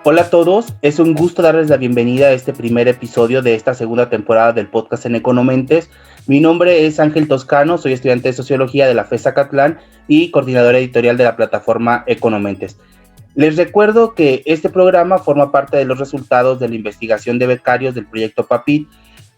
Hola a todos, es un gusto darles la bienvenida a este primer episodio de esta segunda temporada del podcast en Economentes. Mi nombre es Ángel Toscano, soy estudiante de Sociología de la FES Zacatlán y coordinador editorial de la plataforma Economentes. Les recuerdo que este programa forma parte de los resultados de la investigación de becarios del proyecto PAPIT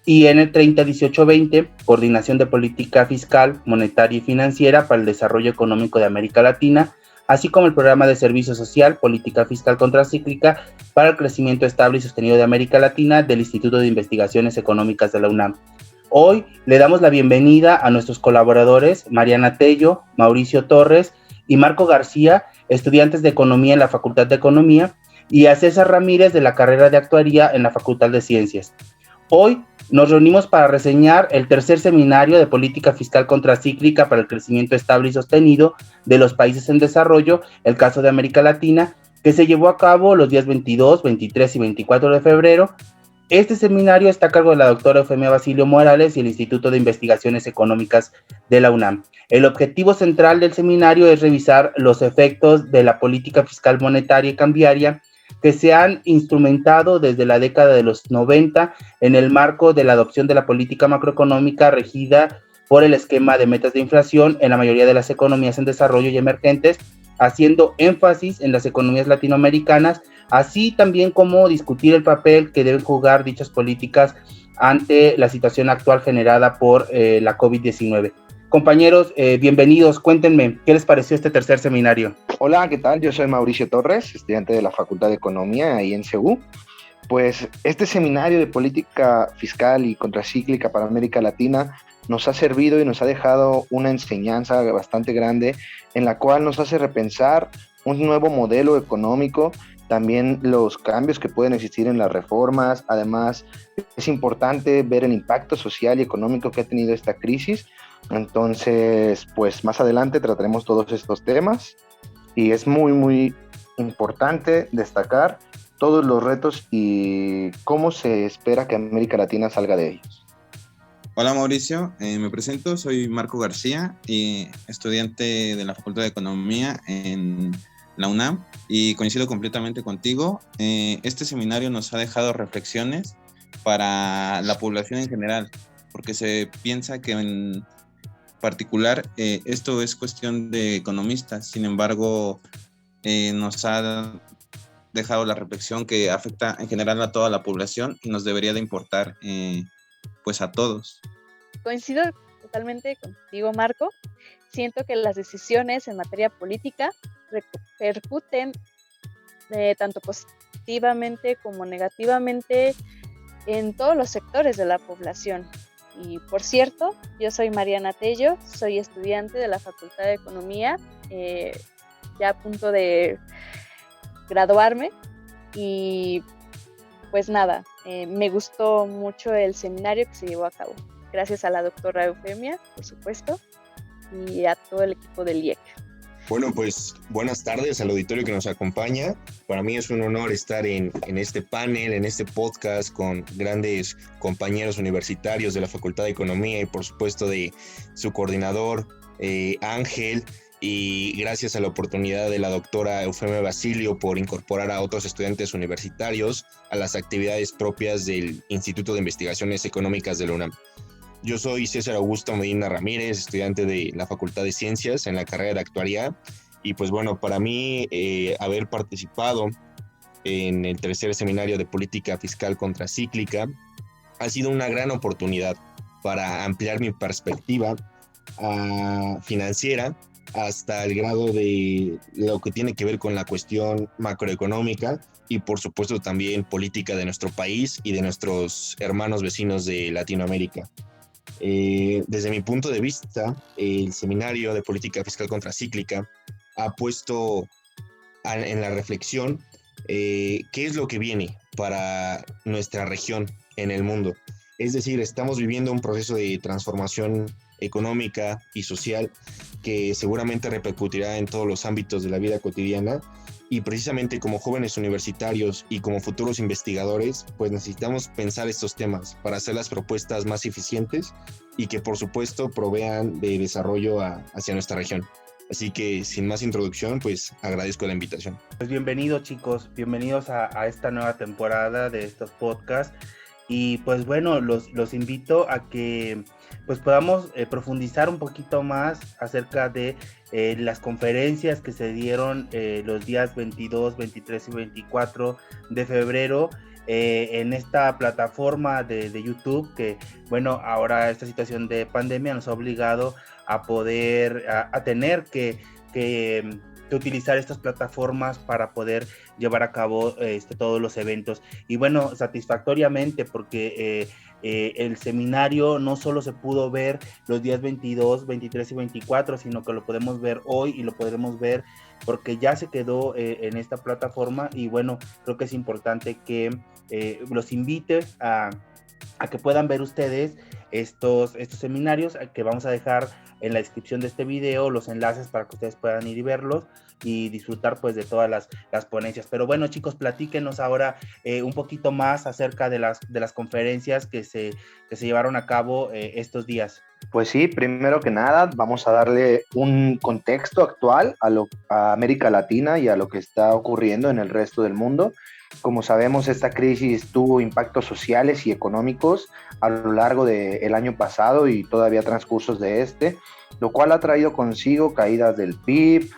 y en el 301820, Coordinación de Política Fiscal, Monetaria y Financiera para el Desarrollo Económico de América Latina, así como el Programa de Servicio Social, Política Fiscal Contracíclica para el Crecimiento Estable y Sostenido de América Latina del Instituto de Investigaciones Económicas de la UNAM. Hoy le damos la bienvenida a nuestros colaboradores Mariana Tello, Mauricio Torres y Marco García, estudiantes de Economía en la Facultad de Economía, y a César Ramírez de la carrera de Actuaría en la Facultad de Ciencias. Hoy nos reunimos para reseñar el tercer seminario de política fiscal contracíclica para el crecimiento estable y sostenido de los países en desarrollo, el caso de América Latina, que se llevó a cabo los días 22, 23 y 24 de febrero. Este seminario está a cargo de la doctora Eufemia Basilio Morales y el Instituto de Investigaciones Económicas de la UNAM. El objetivo central del seminario es revisar los efectos de la política fiscal monetaria y cambiaria que se han instrumentado desde la década de los 90 en el marco de la adopción de la política macroeconómica regida por el esquema de metas de inflación en la mayoría de las economías en desarrollo y emergentes, haciendo énfasis en las economías latinoamericanas, así también como discutir el papel que deben jugar dichas políticas ante la situación actual generada por la COVID-19. Compañeros, bienvenidos, cuéntenme, ¿qué les pareció este tercer seminario? Hola, ¿qué tal? Yo soy Mauricio Torres, estudiante de la Facultad de Economía ahí en CEU. Pues este seminario de política fiscal y contracíclica para América Latina nos ha servido y nos ha dejado una enseñanza bastante grande en la cual nos hace repensar un nuevo modelo económico, también los cambios que pueden existir en las reformas. Además, es importante ver el impacto social y económico que ha tenido esta crisis. Entonces, pues más adelante trataremos todos estos temas y es muy importante destacar todos los retos y cómo se espera que América Latina salga de ellos. Hola Mauricio, me presento, soy Marco García, estudiante de la Facultad de Economía en la UNAM y coincido completamente contigo. Este seminario nos ha dejado reflexiones para la población en general, porque se piensa que en particular esto es cuestión de economistas. Sin embargo, nos ha dejado la reflexión que afecta en general a toda la población y nos debería de importar pues a todos. Coincido totalmente contigo, Marco. Siento que las decisiones en materia política repercuten tanto positivamente como negativamente en todos los sectores de la población. Y por cierto, yo soy Mariana Tello, soy estudiante de la Facultad de Economía, ya a punto de graduarme y pues nada, me gustó mucho el seminario que se llevó a cabo. Gracias a la doctora Eufemia, por supuesto, y a todo el equipo del IEC. Bueno, pues buenas tardes al auditorio que nos acompaña. Para mí es un honor estar en este panel, en este podcast con grandes compañeros universitarios de la Facultad de Economía y por supuesto de su coordinador Ángel, y gracias a la oportunidad de la doctora Eufemia Basilio por incorporar a otros estudiantes universitarios a las actividades propias del Instituto de Investigaciones Económicas de la UNAM. Yo soy César Augusto Medina Ramírez, estudiante de la Facultad de Ciencias en la carrera de Actuaría, y pues bueno, para mí haber participado en el tercer seminario de política fiscal contracíclica ha sido una gran oportunidad para ampliar mi perspectiva financiera hasta el grado de lo que tiene que ver con la cuestión macroeconómica y por supuesto también política de nuestro país y de nuestros hermanos vecinos de Latinoamérica. Desde mi punto de vista, el seminario de política fiscal contracíclica ha puesto en la reflexión qué es lo que viene para nuestra región en el mundo. Es decir, estamos viviendo un proceso de transformación económica y social que seguramente repercutirá en todos los ámbitos de la vida cotidiana, y precisamente como jóvenes universitarios y como futuros investigadores, pues necesitamos pensar estos temas para hacer las propuestas más eficientes y que por supuesto provean de desarrollo hacia nuestra región. Así que sin más introducción, pues agradezco la invitación. Pues bienvenidos, chicos, bienvenidos a esta nueva temporada de estos podcasts. Y pues bueno, los invito a que pues podamos profundizar un poquito más acerca de las conferencias que se dieron los días 22, 23 y 24 de febrero en esta plataforma de YouTube, que bueno, ahora esta situación de pandemia nos ha obligado a poder, a tener que utilizar estas plataformas para poder llevar a cabo todos los eventos. Y bueno, satisfactoriamente, porque el seminario no solo se pudo ver los días 22, 23 y 24, sino que lo podemos ver hoy y lo podremos ver porque ya se quedó en esta plataforma. Y bueno, creo que es importante que los invite a que puedan ver ustedes estos seminarios, que vamos a dejar en la descripción de este video los enlaces para que ustedes puedan ir y verlos y disfrutar pues de todas las ponencias. Pero bueno, chicos, platíquenos ahora un poquito más acerca de las conferencias que se llevaron a cabo estos días. Pues sí, primero que nada vamos a darle un contexto actual a América Latina y a lo que está ocurriendo en el resto del mundo. Como sabemos, esta crisis tuvo impactos sociales y económicos a lo largo del año pasado y todavía transcursos de lo cual ha traído consigo caídas del PIB,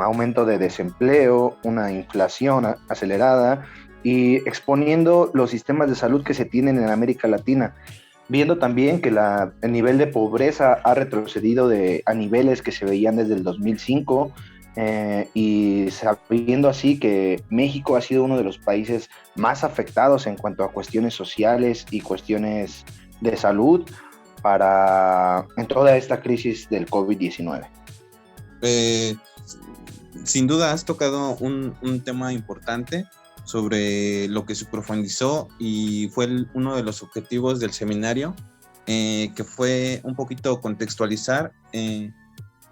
aumento de desempleo, una inflación acelerada y exponiendo los sistemas de salud que se tienen en América Latina, viendo también que el nivel de pobreza ha retrocedido a niveles que se veían desde el 2005, y sabiendo así que México ha sido uno de los países más afectados en cuanto a cuestiones sociales y cuestiones de salud en toda esta crisis del COVID-19. Sin duda has tocado un tema importante sobre lo que se profundizó y fue uno de los objetivos del seminario, que fue un poquito contextualizar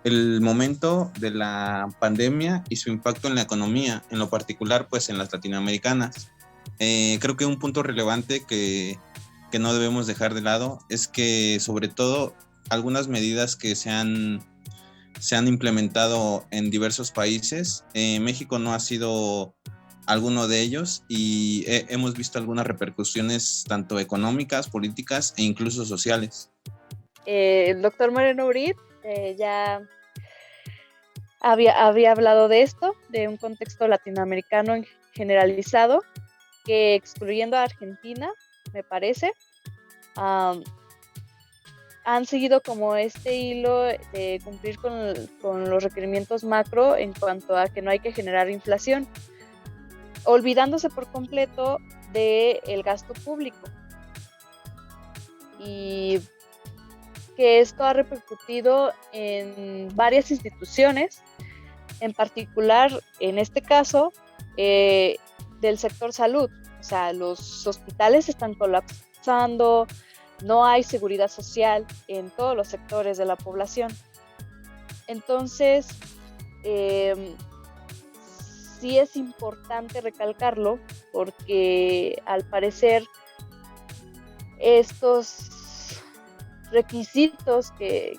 el momento de la pandemia y su impacto en la economía, en lo particular pues en las latinoamericanas. Creo que un punto relevante que no debemos dejar de lado es que sobre todo algunas medidas que se han implementado en diversos países, México no ha sido alguno de ellos y hemos visto algunas repercusiones tanto económicas, políticas e incluso sociales. El doctor Moreno Brid ya había hablado de esto, de un contexto latinoamericano generalizado, que excluyendo a Argentina, me parece, han seguido como este hilo de cumplir con los requerimientos macro en cuanto a que no hay que generar inflación, olvidándose por completo del gasto público. Y que esto ha repercutido en varias instituciones, en particular, en este caso, del sector salud. O sea, los hospitales están colapsando, no hay seguridad social en todos los sectores de la población. Entonces, sí es importante recalcarlo porque al parecer estos requisitos que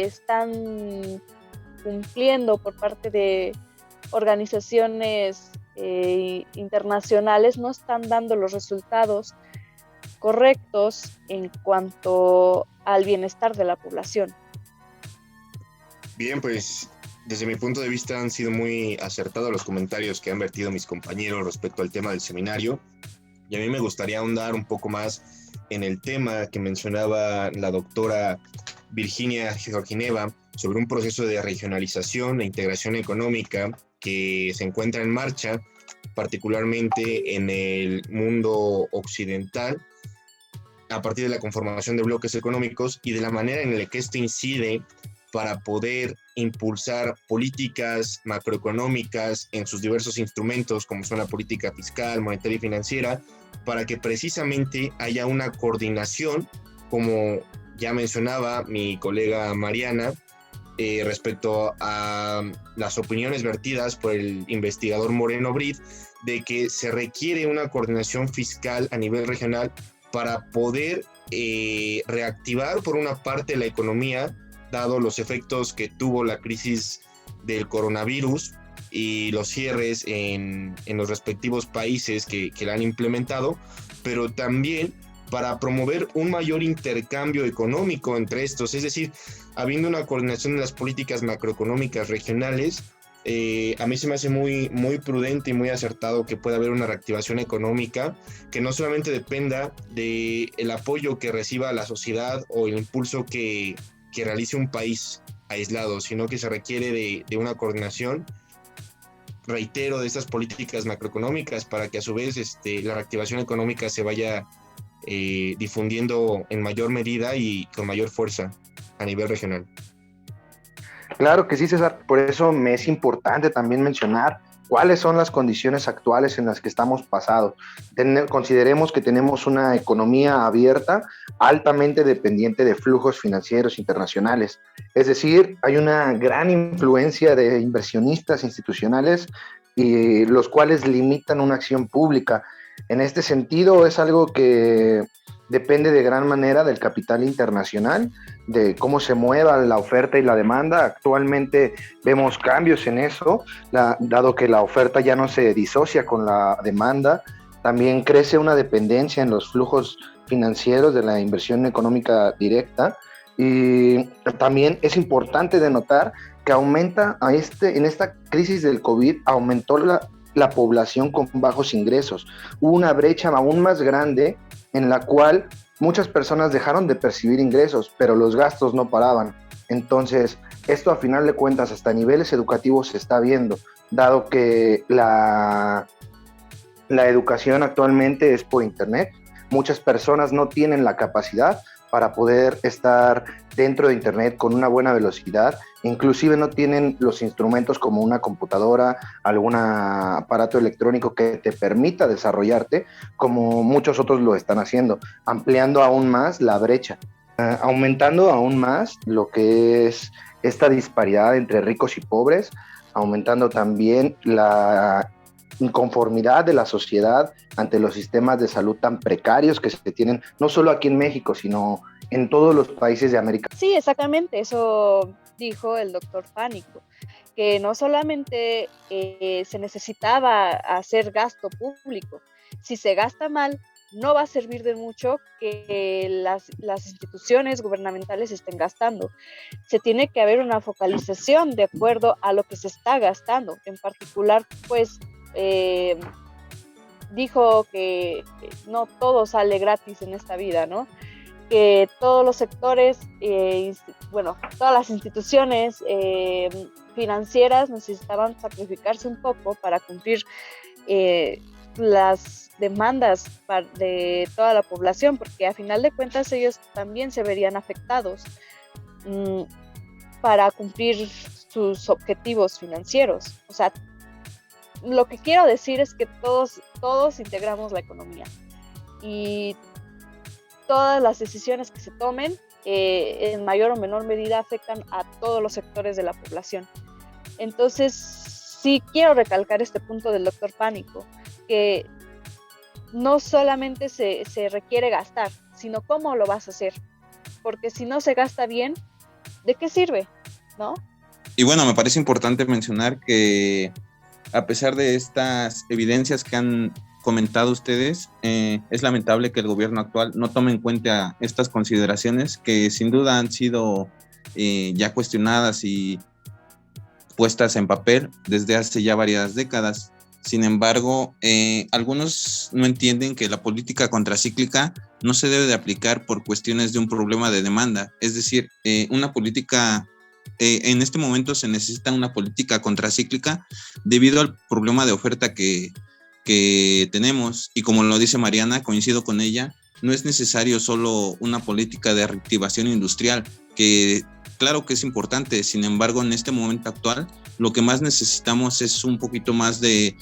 están cumpliendo por parte de organizaciones internacionales no están dando los resultados correctos en cuanto al bienestar de la población. Bien, pues desde mi punto de vista han sido muy acertados los comentarios que han vertido mis compañeros respecto al tema del seminario, y a mí me gustaría ahondar un poco más en el tema que mencionaba la doctora Virginia Georgineva sobre un proceso de regionalización e integración económica que se encuentra en marcha, particularmente en el mundo occidental, a partir de la conformación de bloques económicos y de la manera en la que esto incide para poder impulsar políticas macroeconómicas en sus diversos instrumentos, como son la política fiscal, monetaria y financiera, para que precisamente haya una coordinación, como ya mencionaba mi colega Mariana, respecto a las opiniones vertidas por el investigador Moreno Brid, de que se requiere una coordinación fiscal a nivel regional para poder reactivar por una parte la economía dado los efectos que tuvo la crisis del coronavirus y los cierres en los respectivos países que la han implementado, pero también para promover un mayor intercambio económico entre estos, es decir, habiendo una coordinación de las políticas macroeconómicas regionales. A mí se me hace muy, muy prudente y muy acertado que pueda haber una reactivación económica que no solamente dependa del apoyo que reciba la sociedad o el impulso que realice un país aislado, sino que se requiere de una coordinación, reitero, de estas políticas macroeconómicas para que a su vez la reactivación económica se vaya difundiendo en mayor medida y con mayor fuerza a nivel regional. Claro que sí, César. Por eso me es importante también mencionar cuáles son las condiciones actuales en las que estamos pasados. Consideremos que tenemos una economía abierta, altamente dependiente de flujos financieros internacionales. Es decir, hay una gran influencia de inversionistas institucionales y los cuales limitan una acción pública. En este sentido, es algo que depende de gran manera del capital internacional, de cómo se mueva la oferta y la demanda. Actualmente vemos cambios en eso, dado que la oferta ya no se disocia con la demanda. También crece una dependencia en los flujos financieros de la inversión económica directa. Y también es importante denotar que aumenta en esta crisis del COVID, aumentó la población con bajos ingresos. Hubo una brecha aún más grande en la cual muchas personas dejaron de percibir ingresos, pero los gastos no paraban. Entonces, esto a final de cuentas hasta niveles educativos se está viendo, dado que la educación actualmente es por internet. Muchas personas no tienen la capacidad para poder estar dentro de internet con una buena velocidad, inclusive no tienen los instrumentos como una computadora, algún aparato electrónico que te permita desarrollarte, como muchos otros lo están haciendo, ampliando aún más la brecha, aumentando aún más lo que es esta disparidad entre ricos y pobres, aumentando también la inconformidad de la sociedad ante los sistemas de salud tan precarios que se tienen, no solo aquí en México, sino en todos los países de América. Sí, exactamente, eso dijo el doctor Pánico, que no solamente se necesitaba hacer gasto público, si se gasta mal, no va a servir de mucho que las instituciones gubernamentales estén gastando. Se tiene que haber una focalización de acuerdo a lo que se está gastando. En particular, pues, dijo que no todo sale gratis en esta vida, ¿no? Que todos los sectores, todas las instituciones financieras necesitaban sacrificarse un poco para cumplir las demandas de toda la población, porque a final de cuentas ellos también se verían afectados para cumplir sus objetivos financieros. O sea, lo que quiero decir es que todos integramos la economía y todas las decisiones que se tomen en mayor o menor medida afectan a todos los sectores de la población. Entonces, sí quiero recalcar este punto del doctor Pánico, que no solamente se requiere gastar, sino cómo lo vas a hacer. Porque si no se gasta bien, ¿de qué sirve? ¿No? Y bueno, me parece importante mencionar que a pesar de estas evidencias que han comentado ustedes, es lamentable que el gobierno actual no tome en cuenta estas consideraciones que sin duda han sido ya cuestionadas y puestas en papel desde hace ya varias décadas. Sin embargo, algunos no entienden que la política contracíclica no se debe de aplicar por cuestiones de un problema de demanda. Es decir, una política, en este momento se necesita una política contracíclica debido al problema de oferta que tenemos, y como lo dice Mariana, coincido con ella, no es necesario solo una política de reactivación industrial, que claro que es importante. Sin embargo, en este momento actual, lo que más necesitamos es un poquito más de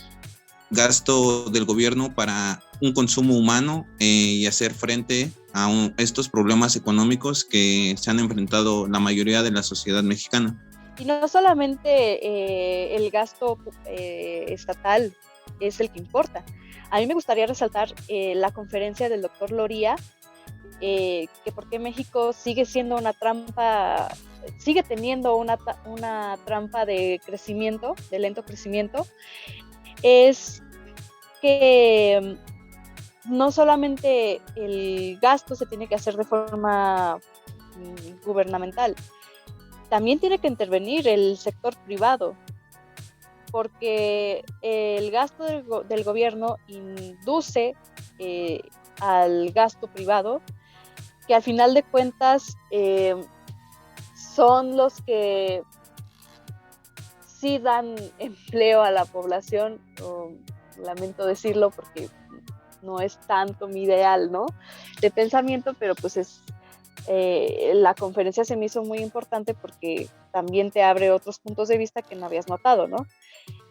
gasto del gobierno para un consumo humano y hacer frente a estos problemas económicos que se han enfrentado la mayoría de la sociedad mexicana. Y no solamente el gasto estatal es el que importa. A mí me gustaría resaltar la conferencia del doctor Loría, que por qué México sigue siendo una trampa sigue teniendo una trampa de crecimiento, de lento crecimiento, es que no solamente el gasto se tiene que hacer de forma gubernamental, también tiene que intervenir el sector privado, porque el gasto del gobierno induce al gasto privado, que al final de cuentas son los que sí dan empleo a la población. Lamento decirlo porque no es tanto mi ideal, ¿no?, de pensamiento, pero pues la conferencia se me hizo muy importante porque también te abre otros puntos de vista que no habías notado, ¿no?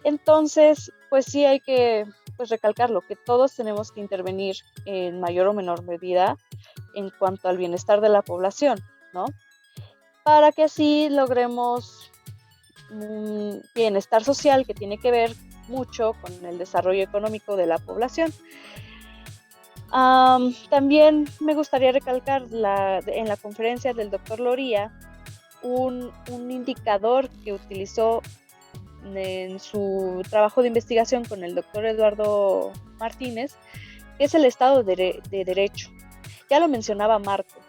Entonces, pues sí hay que recalcarlo, que todos tenemos que intervenir en mayor o menor medida en cuanto al bienestar de la población, ¿no?, para que así logremos un bienestar social que tiene que ver mucho con el desarrollo económico de la población. También me gustaría recalcar en la conferencia del doctor Loría un indicador que utilizó en su trabajo de investigación con el doctor Eduardo Martínez, que es el Estado de Derecho. Ya lo mencionaba Marco.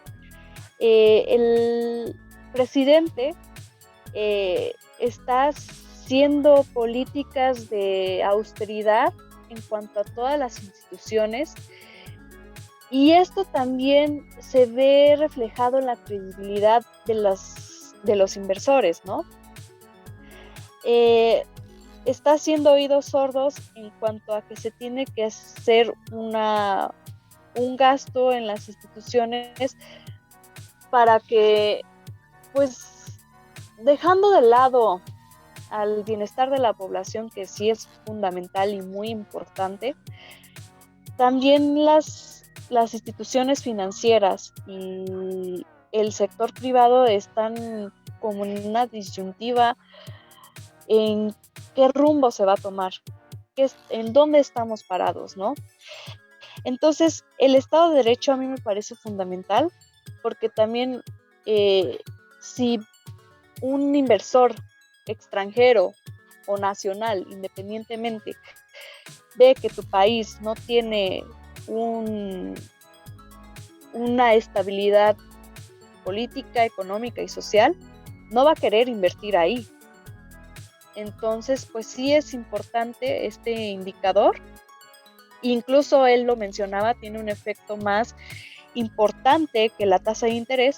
El presidente está haciendo políticas de austeridad en cuanto a todas las instituciones, y esto también se ve reflejado en la credibilidad de los inversores, ¿no? Está haciendo oídos sordos en cuanto a que se tiene que hacer un gasto en las instituciones para que, pues, dejando de lado al bienestar de la población, que sí es fundamental y muy importante, también las instituciones financieras y el sector privado están como en una disyuntiva en qué rumbo se va a tomar, en dónde estamos parados, ¿no? Entonces, el Estado de Derecho a mí me parece fundamental, porque también si un inversor extranjero o nacional, independientemente, ve que tu país no tiene una estabilidad política, económica y social, no va a querer invertir ahí. Entonces, pues sí es importante este indicador. Incluso él lo mencionaba, tiene un efecto más importante que la tasa de interés,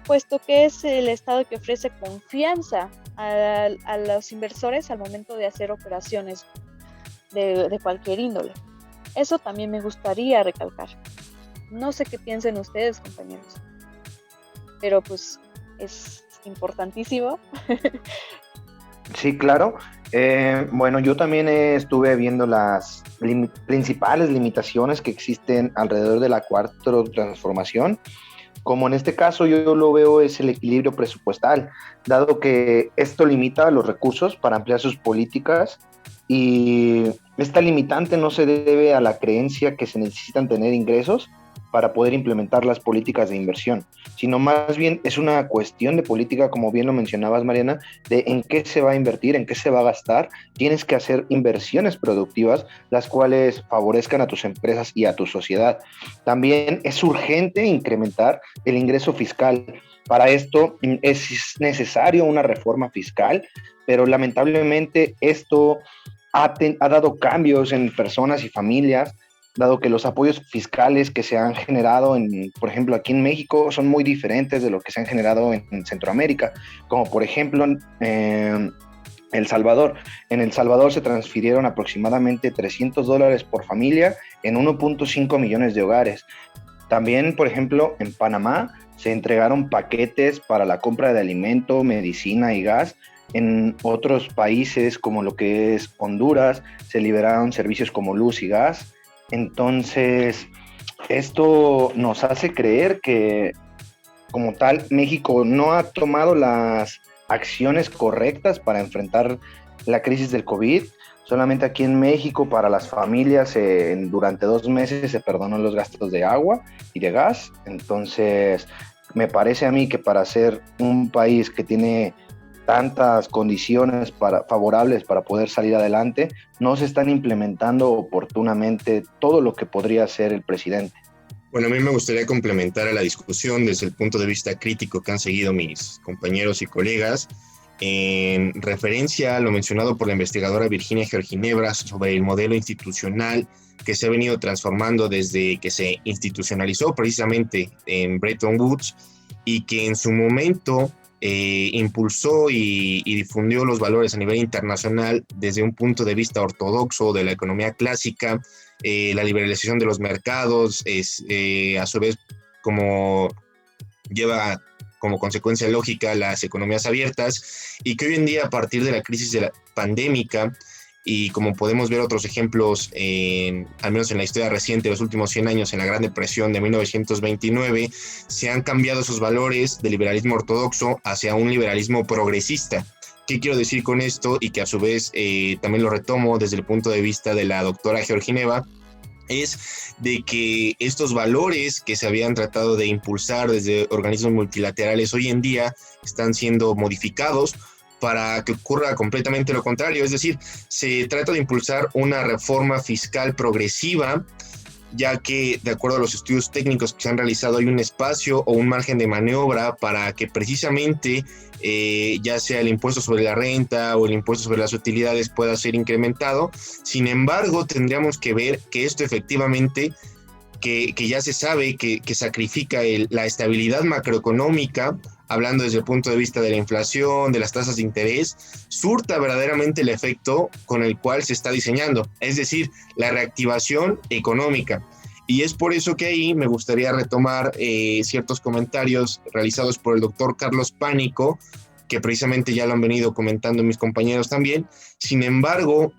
puesto que es el Estado que ofrece confianza a los inversores al momento de hacer operaciones de cualquier índole. Eso también me gustaría recalcar. No sé qué piensen ustedes, compañeros, pero pues es importantísimo. Sí, claro. Bueno, yo también estuve viendo las principales limitaciones que existen alrededor de la cuarta transformación. Como en este caso yo lo veo es el equilibrio presupuestal, dado que esto limita los recursos para ampliar sus políticas, y esta limitante no se debe a la creencia que se necesitan tener ingresos para poder implementar las políticas de inversión, sino más bien es una cuestión de política, como bien lo mencionabas, Mariana, de en qué se va a invertir, en qué se va a gastar. Tienes que hacer inversiones productivas, las cuales favorezcan a tus empresas y a tu sociedad. También es urgente incrementar el ingreso fiscal. Para esto es necesario una reforma fiscal, pero lamentablemente esto ha dado cambios en personas y familias, dado que los apoyos fiscales que se han generado, por ejemplo, aquí en México, son muy diferentes de lo que se han generado en Centroamérica, como por ejemplo El Salvador. En El Salvador se transfirieron aproximadamente $300 por familia en 1.5 millones de hogares. También, por ejemplo, en Panamá se entregaron paquetes para la compra de alimento, medicina y gas. En otros países, como lo que es Honduras, se liberaron servicios como luz y gas. Entonces, esto nos hace creer que, como tal, México no ha tomado las acciones correctas para enfrentar la crisis del COVID. Solamente aquí en México, para las familias, durante 2 meses se perdonó los gastos de agua y de gas. Entonces, me parece a mí que para ser un país que tiene tantas condiciones favorables para poder salir adelante, no se están implementando oportunamente todo lo que podría hacer el presidente. Bueno, a mí me gustaría complementar a la discusión desde el punto de vista crítico que han seguido mis compañeros y colegas, en referencia a lo mencionado por la investigadora Virginia Georginevra sobre el modelo institucional que se ha venido transformando desde que se institucionalizó precisamente en Bretton Woods y que en su momento impulsó y difundió los valores a nivel internacional desde un punto de vista ortodoxo de la economía clásica, la liberalización de los mercados, a su vez como lleva como consecuencia lógica las economías abiertas, y que hoy en día, a partir de la crisis de la pandémica, y como podemos ver otros ejemplos, al menos en la historia reciente de los últimos 100 años, en la Gran Depresión de 1929, se han cambiado esos valores del liberalismo ortodoxo hacia un liberalismo progresista. ¿Qué quiero decir con esto? Y que a su vez también lo retomo desde el punto de vista de la doctora Georgineva, es de que estos valores que se habían tratado de impulsar desde organismos multilaterales hoy en día están siendo modificados para que ocurra completamente lo contrario. Es decir, se trata de impulsar una reforma fiscal progresiva, ya que de acuerdo a los estudios técnicos que se han realizado hay un espacio o un margen de maniobra para que precisamente ya sea el impuesto sobre la renta o el impuesto sobre las utilidades pueda ser incrementado. Sin embargo, tendríamos que ver que esto efectivamente, que ya se sabe que sacrifica la estabilidad macroeconómica, hablando desde el punto de vista de la inflación, de las tasas de interés, surta verdaderamente el efecto con el cual se está diseñando, es decir, la reactivación económica. Y es por eso que ahí me gustaría retomar ciertos comentarios realizados por el doctor Carlos Pánico, que precisamente ya lo han venido comentando mis compañeros también. Sin embargo,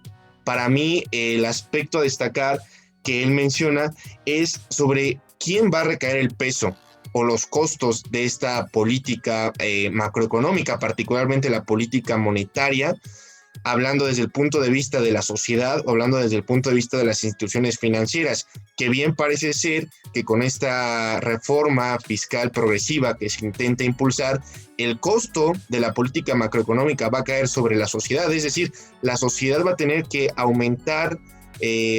para mí el aspecto a destacar que él menciona es sobre quién va a recaer el peso o los costos de esta política macroeconómica, particularmente la política monetaria, hablando desde el punto de vista de la sociedad, hablando desde el punto de vista de las instituciones financieras, que bien parece ser que con esta reforma fiscal progresiva que se intenta impulsar, el costo de la política macroeconómica va a caer sobre la sociedad, es decir, la sociedad va a tener que aumentar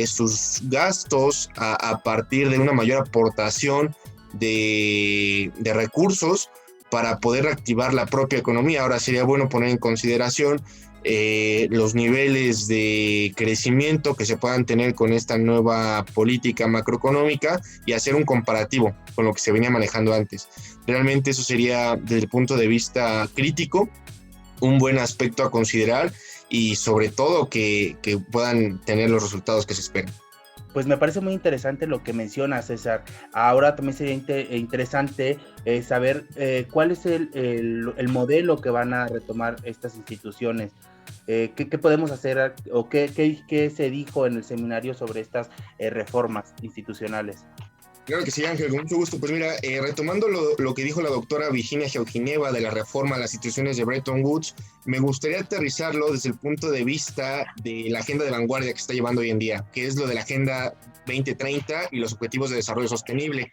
sus gastos a partir de una mayor aportación de recursos para poder reactivar la propia economía. Ahora sería bueno poner en consideración los niveles de crecimiento que se puedan tener con esta nueva política macroeconómica y hacer un comparativo con lo que se venía manejando antes. Realmente eso sería, desde el punto de vista crítico, un buen aspecto a considerar y sobre todo que puedan tener los resultados que se esperan. Pues me parece muy interesante lo que menciona César. Ahora también sería interesante saber cuál es el modelo que van a retomar estas instituciones. ¿Qué podemos hacer o qué se dijo en el seminario sobre estas reformas institucionales? Claro que sí, Ángel, con mucho gusto. Pues mira, retomando lo que dijo la doctora Virginia Georgineva de la reforma a las instituciones de Bretton Woods, me gustaría aterrizarlo desde el punto de vista de la agenda de vanguardia que está llevando hoy en día, que es lo de la Agenda 2030 y los Objetivos de Desarrollo Sostenible.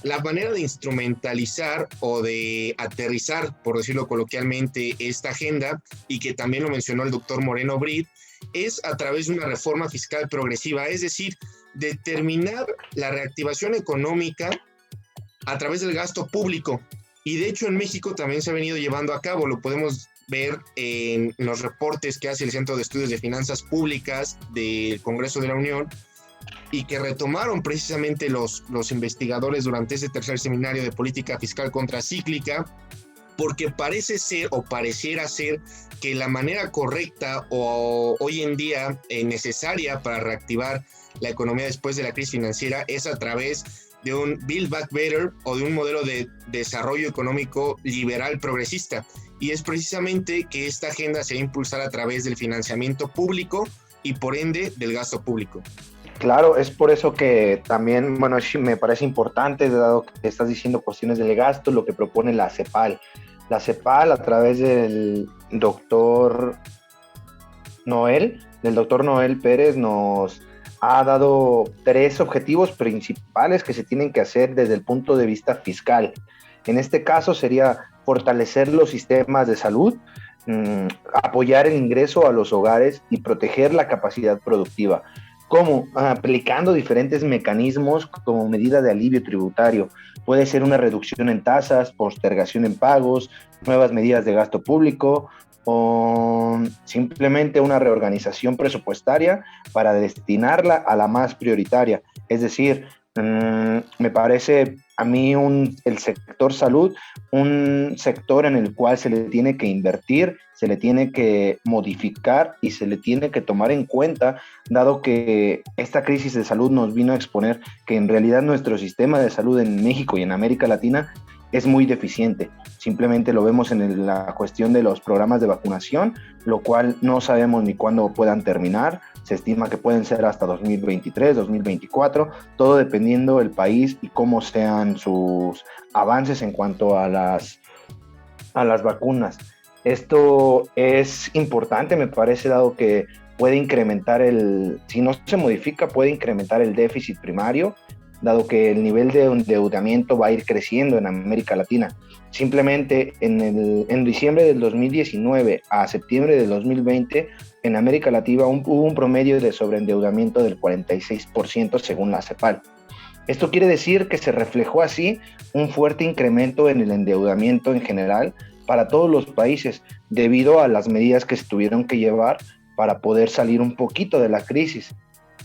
La manera de instrumentalizar o de aterrizar, por decirlo coloquialmente, esta agenda, y que también lo mencionó el doctor Moreno Brid, es a través de una reforma fiscal progresiva, es decir, determinar la reactivación económica a través del gasto público. Y de hecho en México también se ha venido llevando a cabo, lo podemos ver en los reportes que hace el Centro de Estudios de Finanzas Públicas del Congreso de la Unión, y que retomaron precisamente los investigadores durante ese tercer seminario de política fiscal contracíclica, porque parece ser o pareciera ser que la manera correcta o hoy en día necesaria para reactivar la economía después de la crisis financiera es a través de un Build Back Better o de un modelo de desarrollo económico liberal progresista. Y es precisamente que esta agenda se va a impulsar a través del financiamiento público y por ende del gasto público. Claro, es por eso que también, bueno, me parece importante, dado que estás diciendo cuestiones del gasto, lo que propone la CEPAL. La CEPAL, a través del doctor Noel Pérez, nos ha dado 3 objetivos principales que se tienen que hacer desde el punto de vista fiscal. En este caso sería fortalecer los sistemas de salud, apoyar el ingreso a los hogares y proteger la capacidad productiva. ¿Cómo? Aplicando diferentes mecanismos como medida de alivio tributario. Puede ser una reducción en tasas, postergación en pagos, nuevas medidas de gasto público o simplemente una reorganización presupuestaria para destinarla a la más prioritaria. Es decir, me parece a mí el sector salud un sector en el cual se le tiene que invertir, se le tiene que modificar y se le tiene que tomar en cuenta, dado que esta crisis de salud nos vino a exponer que en realidad nuestro sistema de salud en México y en América Latina es muy deficiente. Simplemente lo vemos en la cuestión de los programas de vacunación, lo cual no sabemos ni cuándo puedan terminar. Se estima que pueden ser hasta 2023, 2024, todo dependiendo del país y cómo sean sus avances en cuanto a las vacunas. Esto es importante, me parece, dado que puede incrementar si no se modifica, puede incrementar el déficit primario, dado que el nivel de endeudamiento va a ir creciendo en América Latina. Simplemente en diciembre del 2019 a septiembre del 2020, en América Latina hubo un promedio de sobreendeudamiento del 46% según la CEPAL. Esto quiere decir que se reflejó así un fuerte incremento en el endeudamiento en general para todos los países, debido a las medidas que se tuvieron que llevar para poder salir un poquito de la crisis.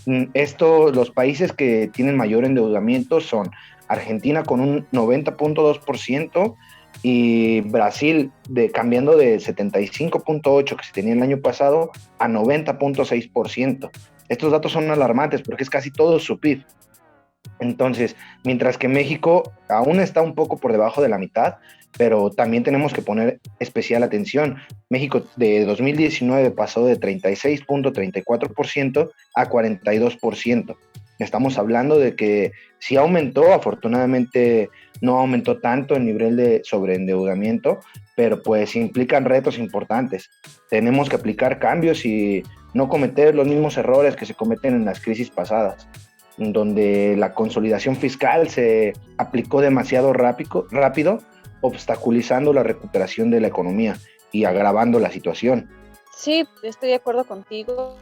Los países que tienen mayor endeudamiento son Argentina con un 90.2% y Brasil cambiando de 75.8% que se tenía el año pasado a 90.6%. Estos datos son alarmantes porque es casi todo su PIB. Entonces, mientras que México aún está un poco por debajo de la mitad, pero también tenemos que poner especial atención. México de 2019 pasó de 36.34% a 42%. Estamos hablando de que sí aumentó, afortunadamente no aumentó tanto el nivel de sobreendeudamiento, pero pues implican retos importantes. Tenemos que aplicar cambios y no cometer los mismos errores que se cometen en las crisis pasadas, donde la consolidación fiscal se aplicó demasiado rápido, obstaculizando la recuperación de la economía y agravando la situación. Sí, estoy de acuerdo contigo.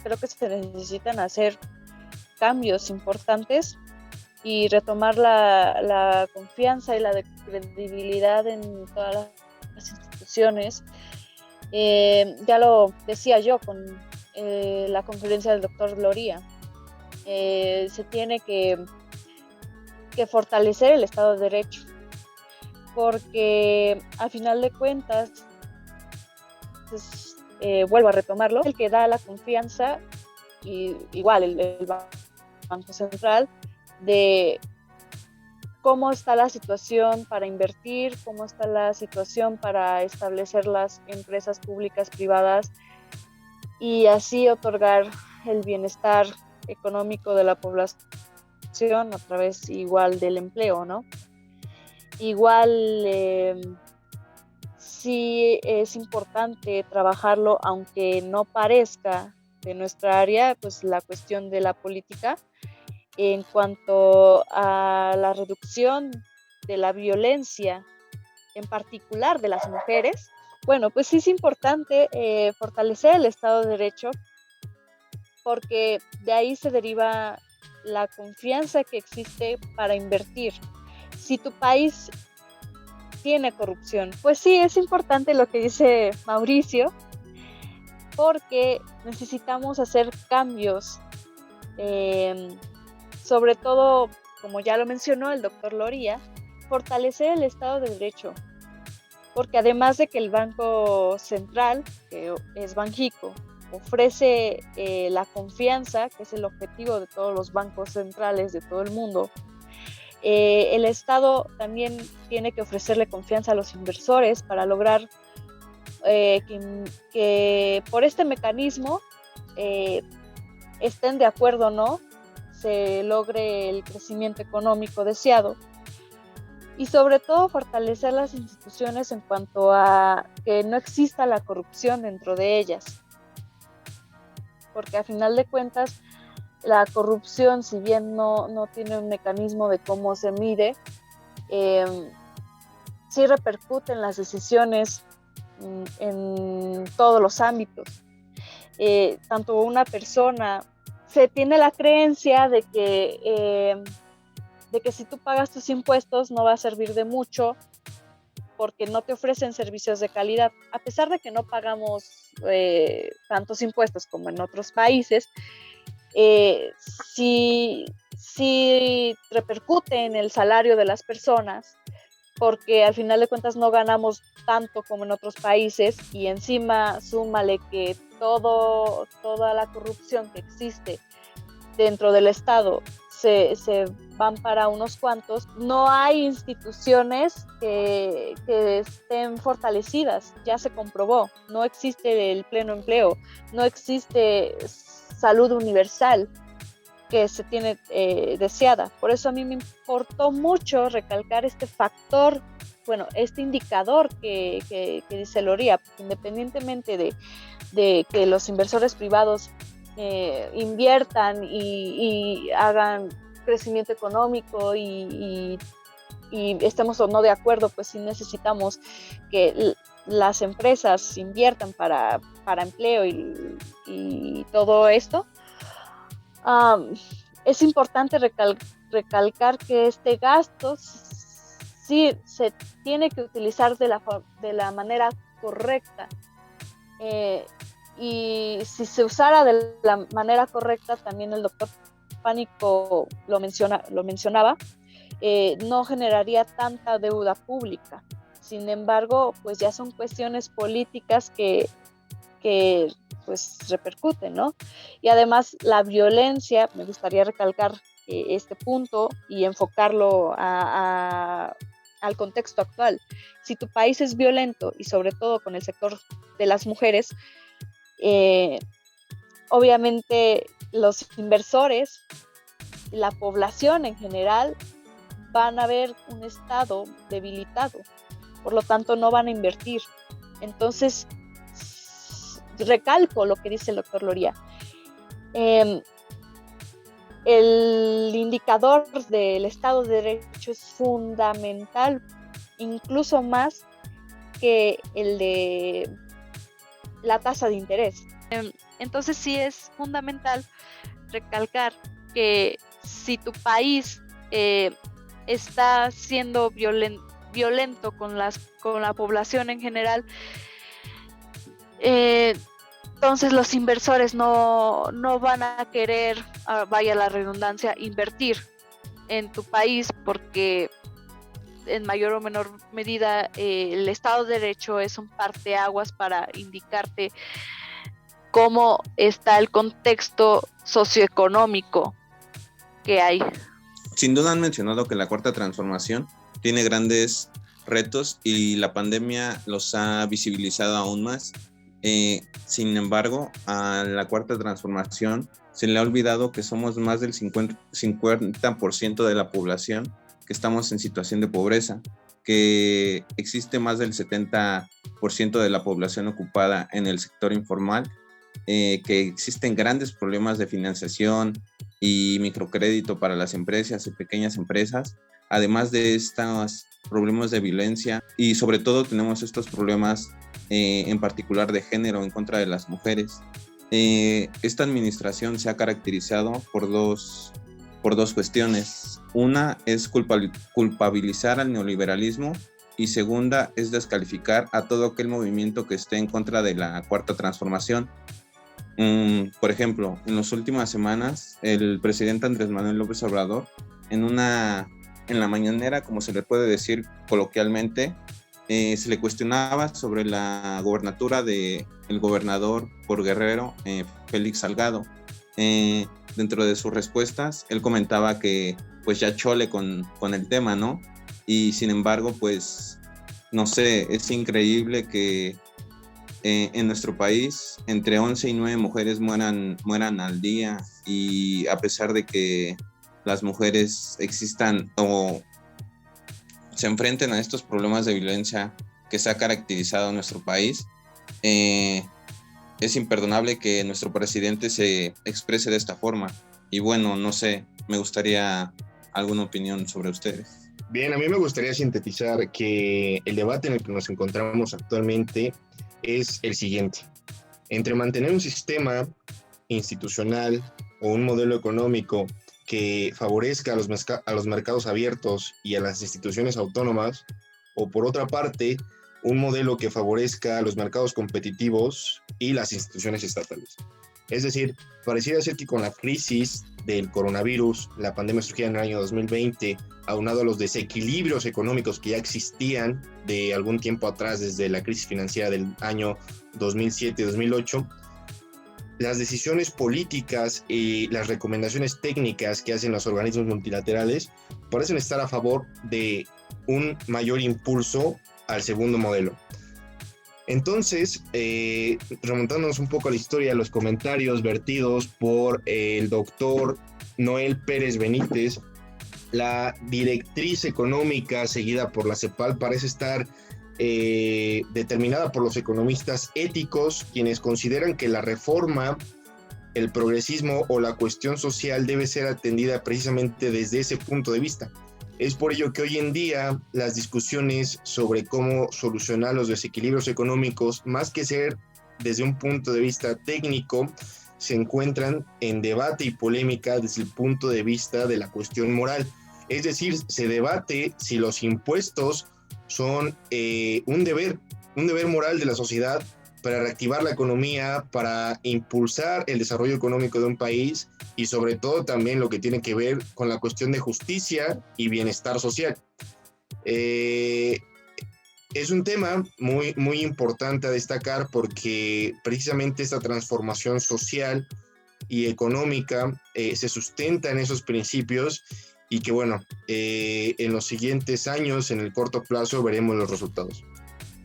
Creo que se necesitan hacer cambios importantes y retomar la confianza y la credibilidad en todas las instituciones. Ya lo decía yo con la conferencia del doctor Loría. Se tiene que fortalecer el Estado de Derecho, porque a final de cuentas, pues, vuelvo a retomarlo, el que da la confianza, y igual el Banco Central, de cómo está la situación para invertir, cómo está la situación para establecer las empresas públicas, privadas, y así otorgar el bienestar económico de la población a través igual del empleo, ¿no? Igual sí es importante trabajarlo, aunque no parezca de nuestra área, pues la cuestión de la política en cuanto a la reducción de la violencia, en particular de las mujeres. Bueno, pues sí es importante fortalecer el Estado de Derecho, porque de ahí se deriva la confianza que existe para invertir. Si tu país tiene corrupción, pues sí, es importante lo que dice Mauricio, porque necesitamos hacer cambios, sobre todo, como ya lo mencionó el doctor Loría, fortalecer el Estado de Derecho, porque además de que el Banco Central, que es Banxico, ofrece la confianza, que es el objetivo de todos los bancos centrales de todo el mundo, el Estado también tiene que ofrecerle confianza a los inversores para lograr que por este mecanismo estén de acuerdo o no, se logre el crecimiento económico deseado, y sobre todo fortalecer las instituciones en cuanto a que no exista la corrupción dentro de ellas, porque a final de cuentas la corrupción, si bien no tiene un mecanismo de cómo se mide, sí repercuten las decisiones en todos los ámbitos. Tanto una persona, se tiene la creencia de que si tú pagas tus impuestos no va a servir de mucho porque no te ofrecen servicios de calidad. A pesar de que no pagamos tantos impuestos como en otros países, sí repercute en el salario de las personas, porque al final de cuentas no ganamos tanto como en otros países, y encima súmale que toda la corrupción que existe dentro del Estado se van para unos cuantos. No hay instituciones que estén fortalecidas, ya se comprobó. No existe el pleno empleo, no existe salud universal que se tiene deseada. Por eso a mí me importó mucho recalcar este factor, bueno, este indicador que dice Loría, independientemente de que los inversores privados inviertan y hagan crecimiento económico y estemos o no de acuerdo, pues sí necesitamos que las empresas inviertan para empleo y todo esto. Es importante recalcar que este gasto sí se tiene que utilizar de la manera correcta, y si se usara de la manera correcta, también el doctor Pánico lo mencionaba, no generaría tanta deuda pública. Sin embargo, pues ya son cuestiones políticas que pues repercuten, ¿no? Y además la violencia, me gustaría recalcar este punto y enfocarlo al contexto actual. Si tu país es violento, y sobre todo con el sector de las mujeres, obviamente los inversores, la población en general, van a ver un Estado debilitado, por lo tanto no van a invertir. Entonces, recalco lo que dice el doctor Loría. El indicador del Estado de Derecho es fundamental, incluso más que el de la tasa de interés. Entonces sí es fundamental recalcar que si tu país está siendo violento con la población en general, entonces los inversores no van a querer, vaya la redundancia, invertir en tu país, porque en mayor o menor medida el Estado de Derecho es un parteaguas para indicarte cómo está el contexto socioeconómico que hay. Sin duda han mencionado que la Cuarta Transformación tiene grandes retos y la pandemia los ha visibilizado aún más. Sin embargo, a la Cuarta Transformación se le ha olvidado que somos más del 50% de la población que estamos en situación de pobreza, que existe más del 70% de la población ocupada en el sector informal, que existen grandes problemas de financiación y microcrédito para las empresas y pequeñas empresas, además de estos problemas de violencia, y sobre todo tenemos estos problemas en particular de género en contra de las mujeres. Esta administración se ha caracterizado por dos cuestiones. Una es culpabilizar al neoliberalismo, y segunda es descalificar a todo aquel movimiento que esté en contra de la Cuarta Transformación. Por ejemplo, en las últimas semanas, el presidente Andrés Manuel López Obrador, en la mañanera, como se le puede decir coloquialmente, se le cuestionaba sobre la gobernatura del gobernador por Guerrero, Félix Salgado. Dentro de sus respuestas, él comentaba que pues ya chole con el tema, ¿no? Y sin embargo, pues, no sé, es increíble que en nuestro país entre 11 y 9 mujeres mueran al día, y a pesar de que las mujeres existan o se enfrenten a estos problemas de violencia que se ha caracterizado en nuestro país, es imperdonable que nuestro presidente se exprese de esta forma. Y bueno, no sé, me gustaría alguna opinión sobre ustedes. Bien, a mí me gustaría sintetizar que el debate en el que nos encontramos actualmente es el siguiente. Entre mantener un sistema institucional o un modelo económico que favorezca a los mercados abiertos y a las instituciones autónomas, o por otra parte, un modelo que favorezca a los mercados competitivos y las instituciones estatales. Es decir, pareciera ser que con la crisis del coronavirus, la pandemia surgida en el año 2020, aunado a los desequilibrios económicos que ya existían de algún tiempo atrás, desde la crisis financiera del año 2007-2008, las decisiones políticas y las recomendaciones técnicas que hacen los organismos multilaterales parecen estar a favor de un mayor impulso al segundo modelo. Entonces, remontándonos un poco a la historia, los comentarios vertidos por el doctor Noel Pérez Benítez, la directriz económica seguida por la CEPAL parece estar determinada por los economistas éticos, quienes consideran que la reforma, el progresismo o la cuestión social debe ser atendida precisamente desde ese punto de vista. Es por ello que hoy en día las discusiones sobre cómo solucionar los desequilibrios económicos, más que ser desde un punto de vista técnico, se encuentran en debate y polémica desde el punto de vista de la cuestión moral. Es decir, se debate si los impuestos son un deber moral de la sociedad para reactivar la economía, para impulsar el desarrollo económico de un país y sobre todo también lo que tiene que ver con la cuestión de justicia y bienestar social. Es un tema muy, muy importante a destacar porque precisamente esta transformación social y económica se sustenta en esos principios y que bueno, en los siguientes años, en el corto plazo, veremos los resultados.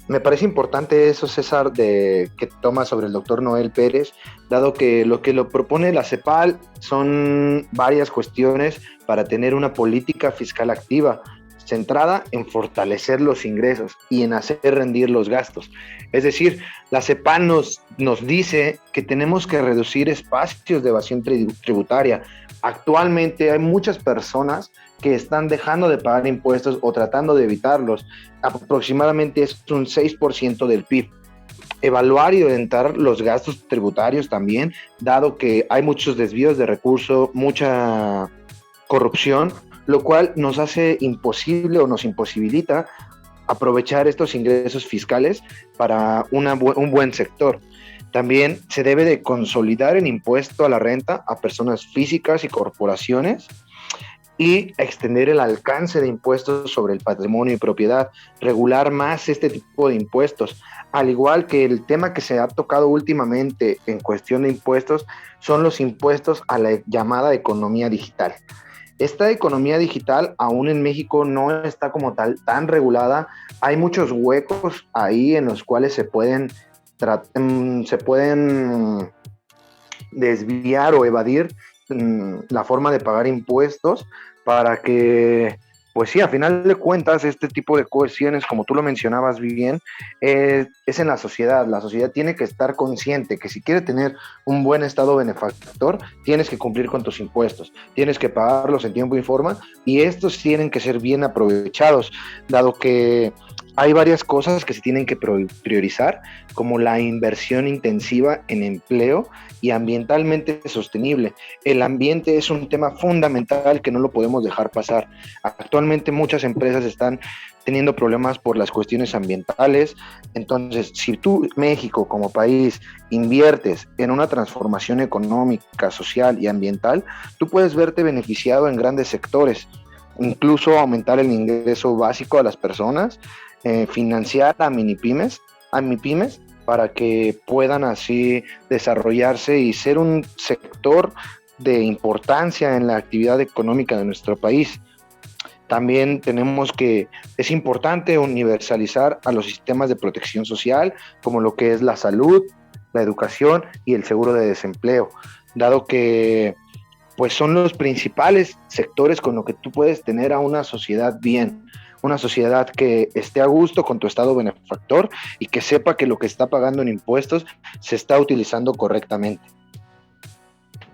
Me parece importante eso, César, que toma sobre el doctor Noel Pérez, dado que lo propone la CEPAL son varias cuestiones para tener una política fiscal activa, centrada en fortalecer los ingresos y en hacer rendir los gastos. Es decir, la CEPAL nos dice que tenemos que reducir espacios de evasión tributaria. Actualmente hay muchas personas que están dejando de pagar impuestos o tratando de evitarlos. Aproximadamente es un 6% del PIB. Evaluar y orientar los gastos tributarios también, dado que hay muchos desvíos de recursos, mucha corrupción, lo cual nos hace imposible o nos imposibilita aprovechar estos ingresos fiscales para un buen sector. También se debe de consolidar el impuesto a la renta a personas físicas y corporaciones y extender el alcance de impuestos sobre el patrimonio y propiedad, regular más este tipo de impuestos, al igual que el tema que se ha tocado últimamente en cuestión de impuestos son los impuestos a la llamada economía digital. Esta economía digital aún en México no está como tal tan regulada, hay muchos huecos ahí en los cuales se pueden desviar o evadir la forma de pagar impuestos para que, pues sí, a final de cuentas, este tipo de cuestiones, como tú lo mencionabas bien, es en la sociedad. La sociedad tiene que estar consciente que si quiere tener un buen estado benefactor, tienes que cumplir con tus impuestos, tienes que pagarlos en tiempo y forma, y estos tienen que ser bien aprovechados, dado que hay varias cosas que se tienen que priorizar, como la inversión intensiva en empleo y ambientalmente sostenible. El ambiente es un tema fundamental que no lo podemos dejar pasar. Actualmente muchas empresas están teniendo problemas por las cuestiones ambientales. Entonces, si tú, México, como país, inviertes en una transformación económica, social y ambiental, tú puedes verte beneficiado en grandes sectores, incluso aumentar el ingreso básico a las personas, financiar a MIPYMES para que puedan así desarrollarse y ser un sector de importancia en la actividad económica de nuestro país. También es importante universalizar a los sistemas de protección social, como lo que es la salud, la educación y el seguro de desempleo, dado que pues son los principales sectores con los que tú puedes tener a una sociedad bien, una sociedad que esté a gusto con tu estado benefactor y que sepa que lo que está pagando en impuestos se está utilizando correctamente.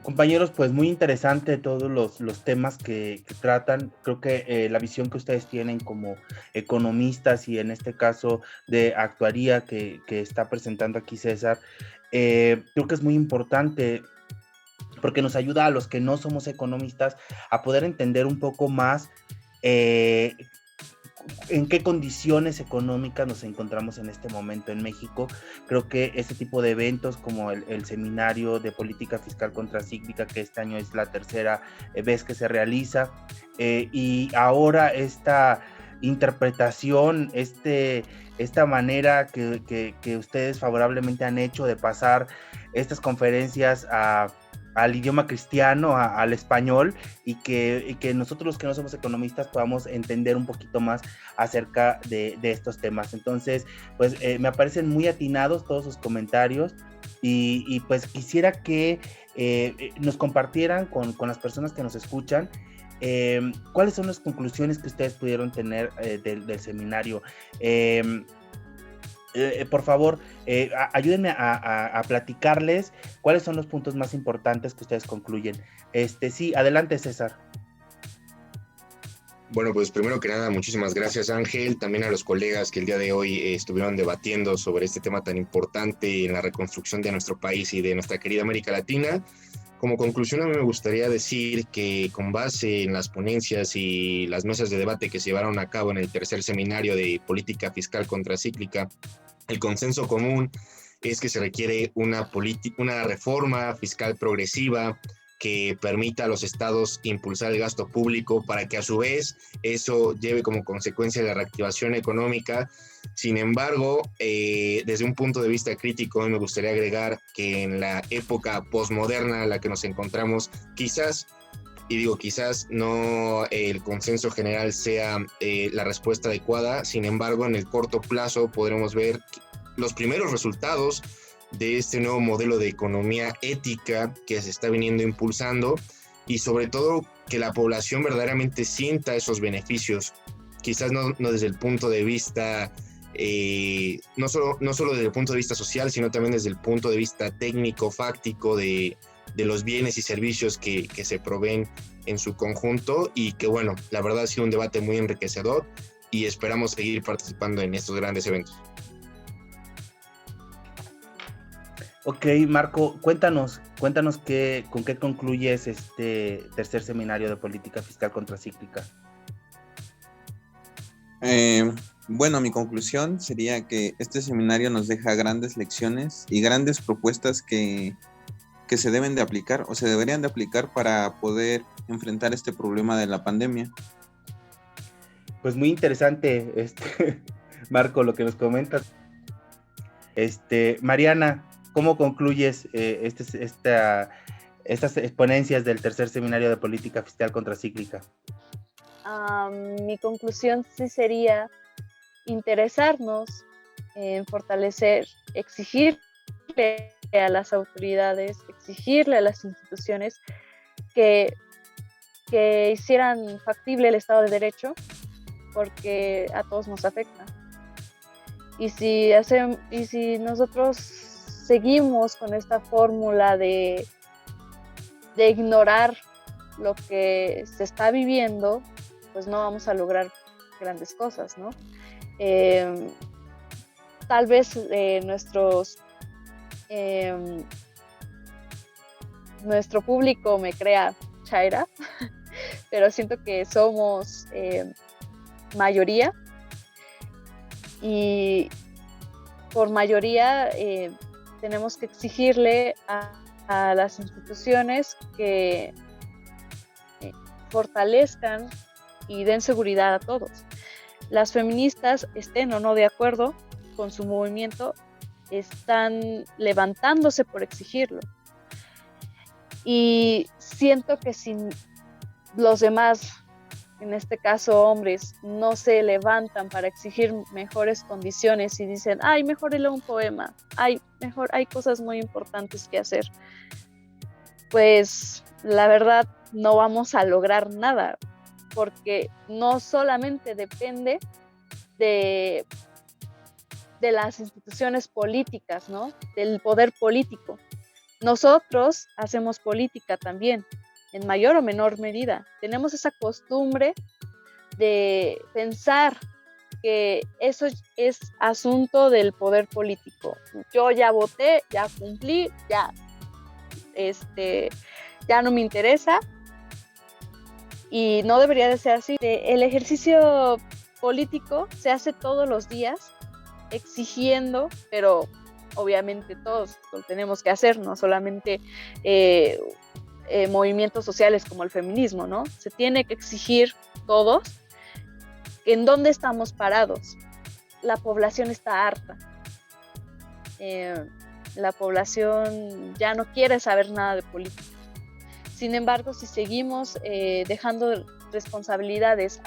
Compañeros, pues muy interesante todos los temas que tratan. Creo que la visión que ustedes tienen como economistas y en este caso de actuaría que está presentando aquí César, creo que es muy importante porque nos ayuda a los que no somos economistas a poder entender un poco más eh, en qué condiciones económicas nos encontramos en este momento en México. Creo que este tipo de eventos como el seminario de política fiscal contracíclica, que este año es la tercera vez que se realiza, y ahora esta interpretación, esta manera que ustedes favorablemente han hecho de pasar estas conferencias al idioma cristiano, al español, y que nosotros los que no somos economistas podamos entender un poquito más acerca de estos temas. Entonces, pues me parecen muy atinados todos sus comentarios y pues quisiera que nos compartieran con las personas que nos escuchan cuáles son las conclusiones que ustedes pudieron tener del seminario. Por favor, ayúdenme a platicarles cuáles son los puntos más importantes que ustedes concluyen. Sí, adelante, César. Bueno, pues primero que nada, muchísimas gracias, Ángel, también a los colegas que el día de hoy estuvieron debatiendo sobre este tema tan importante en la reconstrucción de nuestro país y de nuestra querida América Latina. Como conclusión, a mí me gustaría decir que con base en las ponencias y las mesas de debate que se llevaron a cabo en el tercer seminario de política fiscal contracíclica, el consenso común es que se requiere una reforma fiscal progresiva que permita a los estados impulsar el gasto público para que a su vez eso lleve como consecuencia la reactivación económica. Sin embargo, desde un punto de vista crítico, me gustaría agregar que en la época posmoderna en la que nos encontramos, quizás, y digo quizás, no el consenso general sea la respuesta adecuada. Sin embargo, en el corto plazo podremos ver los primeros resultados de este nuevo modelo de economía ética que se está viniendo impulsando y sobre todo que la población verdaderamente sienta esos beneficios, quizás no desde el punto de vista, no solo desde el punto de vista social, sino también desde el punto de vista técnico, fáctico de los bienes y servicios que se proveen en su conjunto, y que bueno, la verdad ha sido un debate muy enriquecedor y esperamos seguir participando en estos grandes eventos. Ok, Marco, cuéntanos con qué concluyes este tercer seminario de política fiscal contracíclica. Bueno, mi conclusión sería que este seminario nos deja grandes lecciones y grandes propuestas que se deben de aplicar o se deberían de aplicar para poder enfrentar este problema de la pandemia. Pues muy interesante, Marco, lo que nos comentas. Mariana, ¿cómo concluyes estas ponencias del tercer seminario de política fiscal contracíclica? Mi conclusión sí sería interesarnos en fortalecer, exigirle a las autoridades, exigirle a las instituciones que hicieran factible el Estado de Derecho, porque a todos nos afecta. Y si nosotros seguimos con esta fórmula de ignorar lo que se está viviendo, pues no vamos a lograr grandes cosas, ¿no? Tal vez nuestro público me crea chaira, pero siento que somos mayoría, y por mayoría tenemos que exigirle a las instituciones que fortalezcan y den seguridad a todos. Las feministas, estén o no de acuerdo con su movimiento, están levantándose por exigirlo. Y siento que si los demás, en este caso hombres, no se levantan para exigir mejores condiciones y dicen, ay, mejor leo un poema, hay cosas muy importantes que hacer, pues la verdad no vamos a lograr nada, porque no solamente depende de las instituciones políticas, ¿no? Del poder político, Nosotros hacemos política también, en mayor o menor medida. Tenemos esa costumbre de pensar que eso es asunto del poder político. Yo ya voté, ya cumplí, ya no me interesa, y no debería de ser así. El ejercicio político se hace todos los días exigiendo, pero obviamente todos lo tenemos que hacer, no solamente movimientos sociales como el feminismo, ¿no? Se tiene que exigir todos en dónde estamos parados. La población está harta. La población ya no quiere saber nada de política. Sin embargo, si seguimos dejando responsabilidades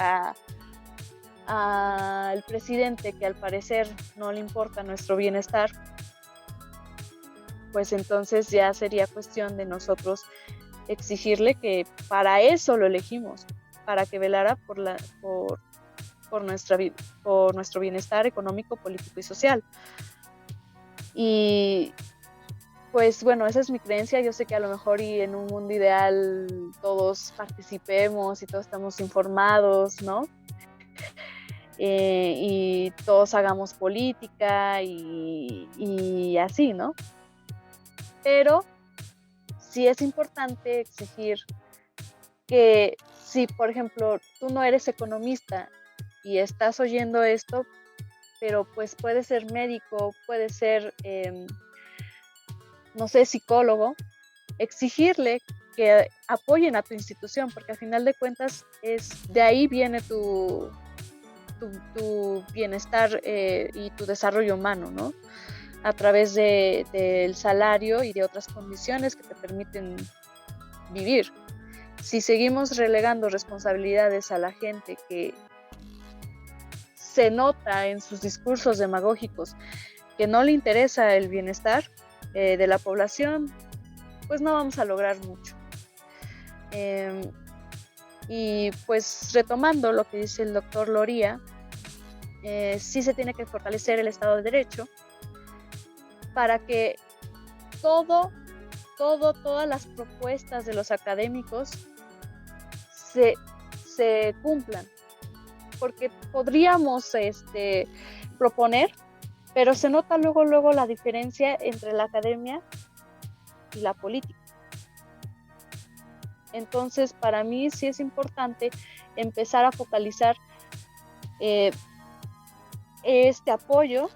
al presidente, que al parecer no le importa nuestro bienestar, pues entonces ya sería cuestión de nosotros exigirle que para eso lo elegimos, para que velara por nuestro bienestar económico, político y social. Y pues bueno, esa es mi creencia. Yo sé que a lo mejor y en un mundo ideal todos participemos y todos estamos informados, ¿no? Y todos hagamos política y así, ¿no? Pero sí es importante exigir que si, por ejemplo, tú no eres economista y estás oyendo esto, pero pues puedes ser médico, puedes ser, no sé, psicólogo, exigirle que apoyen a tu institución, porque al final de cuentas de ahí viene tu bienestar y tu desarrollo humano, ¿no? A través del salario y de otras condiciones que te permiten vivir. Si seguimos relegando responsabilidades a la gente que se nota en sus discursos demagógicos que no le interesa el bienestar de la población, pues no vamos a lograr mucho. Y pues retomando lo que dice el doctor Loría, sí se tiene que fortalecer el Estado de Derecho para que todas las propuestas de los académicos se cumplan, porque podríamos proponer, pero se nota luego la diferencia entre la academia y la política. Entonces, para mí sí es importante empezar a focalizar este apoyo,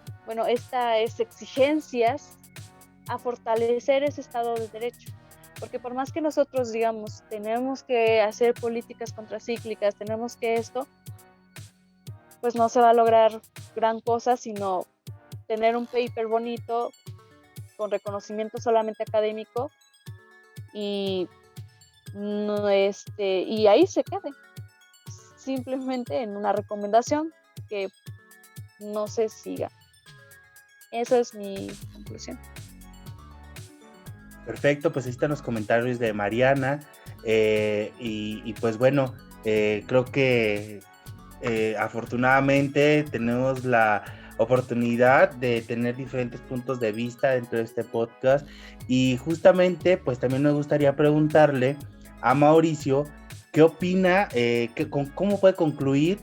estas exigencias a fortalecer ese Estado de Derecho. Porque por más que nosotros digamos, tenemos que hacer políticas contracíclicas, tenemos que esto, pues no se va a lograr gran cosa, sino tener un paper bonito, con reconocimiento solamente académico, y ahí se quede, simplemente en una recomendación que no se siga. Esa es mi conclusión. Perfecto, pues ahí están los comentarios de Mariana, y pues bueno, creo que afortunadamente tenemos la oportunidad de tener diferentes puntos de vista dentro de este podcast, y justamente pues también me gustaría preguntarle a Mauricio qué opina, cómo puede concluir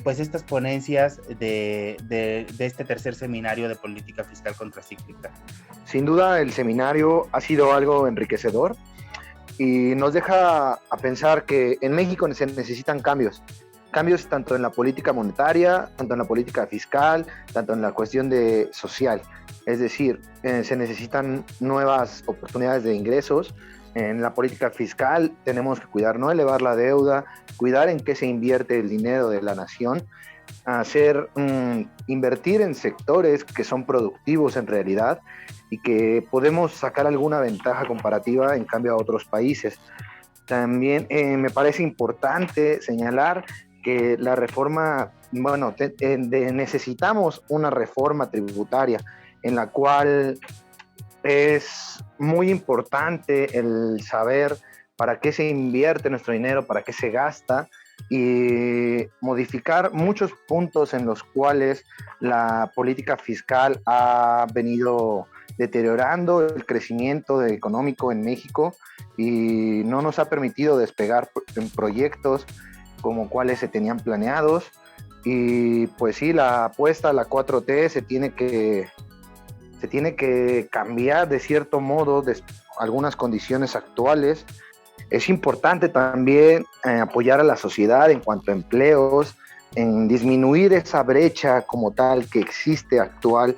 pues estas ponencias de este tercer seminario de política fiscal contracíclica. Sin duda el seminario ha sido algo enriquecedor y nos deja a pensar que en México se necesitan cambios tanto en la política monetaria, tanto en la política fiscal, tanto en la cuestión social. Es decir, se necesitan nuevas oportunidades de ingresos. En la política fiscal tenemos que cuidar, no elevar la deuda, cuidar en qué se invierte el dinero de la nación, invertir en sectores que son productivos en realidad y que podemos sacar alguna ventaja comparativa en cambio a otros países. También me parece importante señalar que la reforma, necesitamos una reforma tributaria en la cual es muy importante el saber para qué se invierte nuestro dinero, para qué se gasta, y modificar muchos puntos en los cuales la política fiscal ha venido deteriorando el crecimiento económico en México y no nos ha permitido despegar en proyectos como cuáles se tenían planeados. Y pues sí, la apuesta a la 4T se tiene que cambiar de cierto modo de algunas condiciones actuales. Es importante también apoyar a la sociedad en cuanto a empleos, en disminuir esa brecha como tal que existe actual,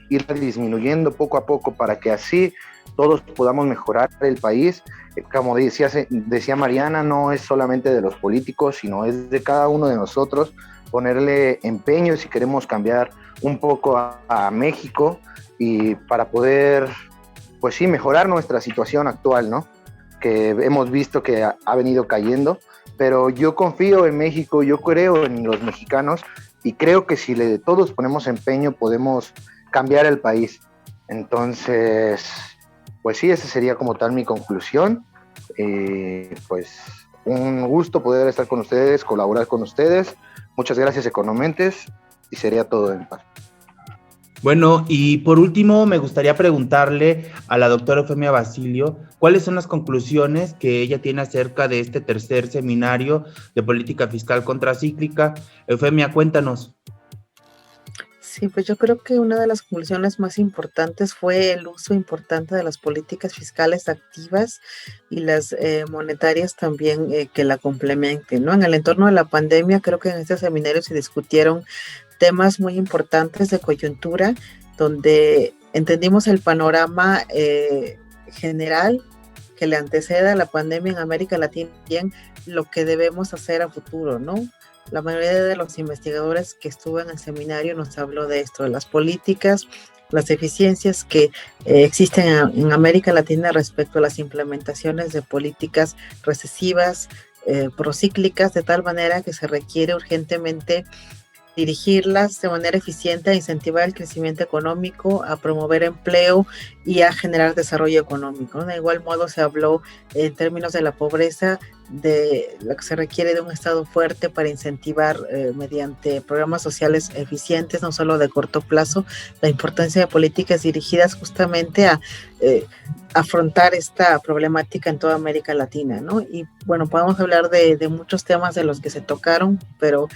ir disminuyendo poco a poco para que así todos podamos mejorar el país. Como decía Mariana, no es solamente de los políticos, sino es de cada uno de nosotros ponerle empeño si queremos cambiar un poco a México y para poder, pues sí, mejorar nuestra situación actual, ¿no? Que hemos visto que ha venido cayendo, pero yo confío en México, yo creo en los mexicanos y creo que si todos ponemos empeño podemos cambiar el país. Entonces, pues sí, esa sería como tal mi conclusión. Pues un gusto poder estar con ustedes, colaborar con ustedes. Muchas gracias, Economentes, y sería todo en paz. Bueno, y por último me gustaría preguntarle a la doctora Eufemia Basilio cuáles son las conclusiones que ella tiene acerca de este tercer seminario de política fiscal contracíclica. Eufemia, cuéntanos. Sí, pues yo creo que una de las conclusiones más importantes fue el uso importante de las políticas fiscales activas y las monetarias también que la complementen, ¿no? En el entorno de la pandemia, creo que en este seminario se discutieron temas muy importantes de coyuntura, donde entendimos el panorama general que le antecede a la pandemia en América Latina y bien lo que debemos hacer a futuro, ¿no? La mayoría de los investigadores que estuvo en el seminario nos habló de esto, de las políticas, las deficiencias que existen en América Latina respecto a las implementaciones de políticas recesivas, procíclicas, de tal manera que se requiere urgentemente dirigirlas de manera eficiente a incentivar el crecimiento económico, a promover empleo y a generar desarrollo económico, ¿no? De igual modo se habló en términos de la pobreza, de lo que se requiere de un Estado fuerte para incentivar mediante programas sociales eficientes, no solo de corto plazo, la importancia de políticas dirigidas justamente a afrontar esta problemática en toda América Latina, ¿no? Y bueno, podemos hablar de muchos temas de los que se tocaron, pero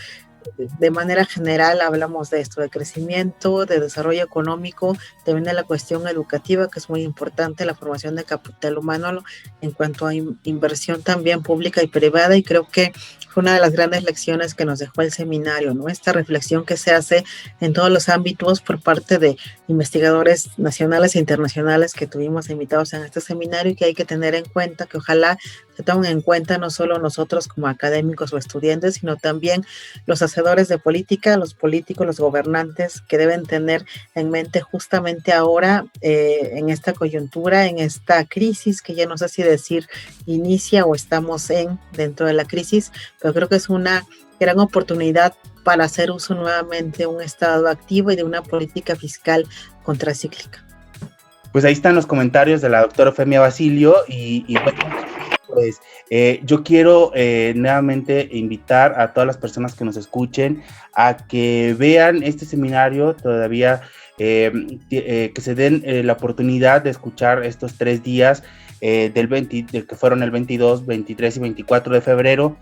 de manera general hablamos de esto, de crecimiento, de desarrollo económico, también de la cuestión educativa, que es muy importante, la formación de capital humano en cuanto a inversión también pública y privada, y creo que fue una de las grandes lecciones que nos dejó el seminario, ¿no? Esta reflexión que se hace en todos los ámbitos por parte de investigadores nacionales e internacionales que tuvimos invitados en este seminario y que hay que tener en cuenta, que ojalá se tomen en cuenta no solo nosotros como académicos o estudiantes, sino también los hacedores de política, los políticos, los gobernantes, que deben tener en mente justamente ahora, en esta coyuntura, en esta crisis, que ya no sé si decir inicia o estamos dentro de la crisis, pero creo que es una gran oportunidad para hacer uso nuevamente de un Estado activo y de una política fiscal contracíclica. Pues ahí están los comentarios de la doctora Eufemia Basilio y pues yo quiero nuevamente invitar a todas las personas que nos escuchen a que vean este seminario todavía, que se den la oportunidad de escuchar estos 3 días que fueron el 22, 23 y 24 de febrero.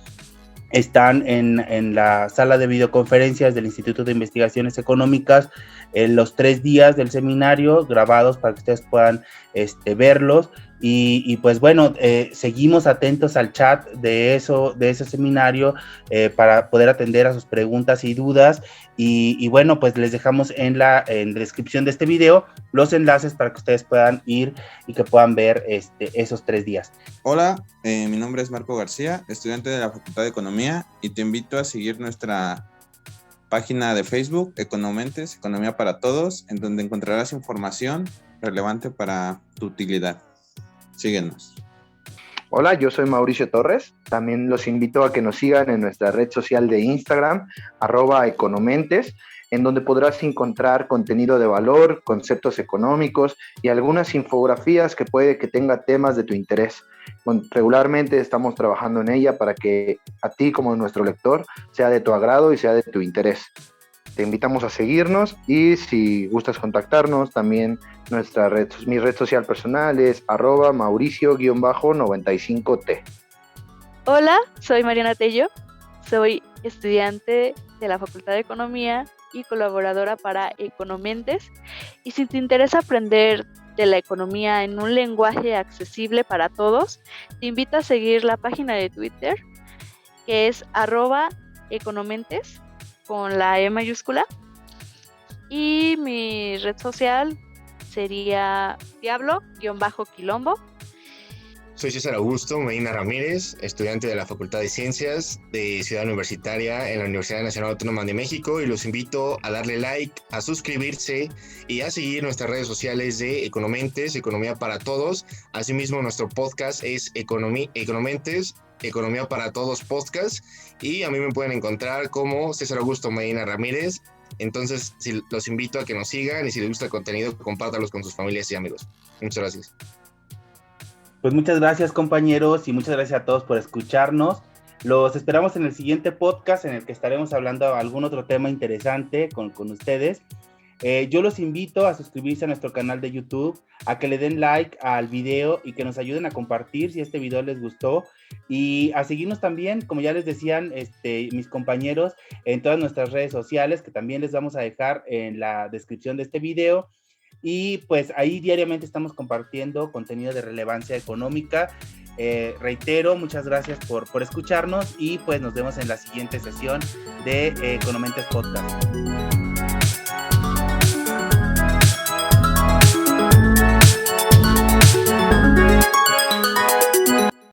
Están en la sala de videoconferencias del Instituto de Investigaciones Económicas los 3 días del seminario grabados para que ustedes puedan verlos y pues bueno, seguimos atentos al chat de ese seminario para poder atender a sus preguntas y dudas y bueno, pues les dejamos en la descripción de este video los enlaces para que ustedes puedan ir y que puedan ver esos 3 días. Hola, mi nombre es Marco García, estudiante de la Facultad de Economía, y te invito a seguir nuestra página de Facebook, Economentes, Economía para Todos, en donde encontrarás información relevante para tu utilidad. Síguenos. Hola, yo soy Mauricio Torres. También los invito a que nos sigan en nuestra red social de Instagram, @economentes, en donde podrás encontrar contenido de valor, conceptos económicos y algunas infografías que puede que tenga temas de tu interés. Regularmente estamos trabajando en ella para que a ti como nuestro lector sea de tu agrado y sea de tu interés. Te invitamos a seguirnos y si gustas contactarnos, también mi red social personal es @Mauricio_95T. Hola, soy Mariana Tello, soy estudiante de la Facultad de Economía y colaboradora para Economentes. Y si te interesa aprender de la economía en un lenguaje accesible para todos, te invito a seguir la página de Twitter, que es @Economentes, con la E mayúscula. Y mi red social sería Diablo_Quilombo. Soy César Augusto Medina Ramírez, estudiante de la Facultad de Ciencias de Ciudad Universitaria en la Universidad Nacional Autónoma de México, y los invito a darle like, a suscribirse y a seguir nuestras redes sociales de Economentes, Economía para Todos. Asimismo, nuestro podcast es Economentes, Economía para Todos Podcast, y a mí me pueden encontrar como César Augusto Medina Ramírez. Entonces, los invito a que nos sigan, y si les gusta el contenido, compártalos con sus familias y amigos. Muchas gracias. Pues muchas gracias, compañeros, y muchas gracias a todos por escucharnos. Los esperamos en el siguiente podcast, en el que estaremos hablando de algún otro tema interesante con ustedes. Yo los invito a suscribirse a nuestro canal de YouTube, a que le den like al video y que nos ayuden a compartir si este video les gustó, y a seguirnos también, como ya les decían mis compañeros, en todas nuestras redes sociales, que también les vamos a dejar en la descripción de este video. Y pues ahí diariamente estamos compartiendo contenido de relevancia económica. Reitero, muchas gracias por escucharnos, y pues nos vemos en la siguiente sesión de Economentes Podcast.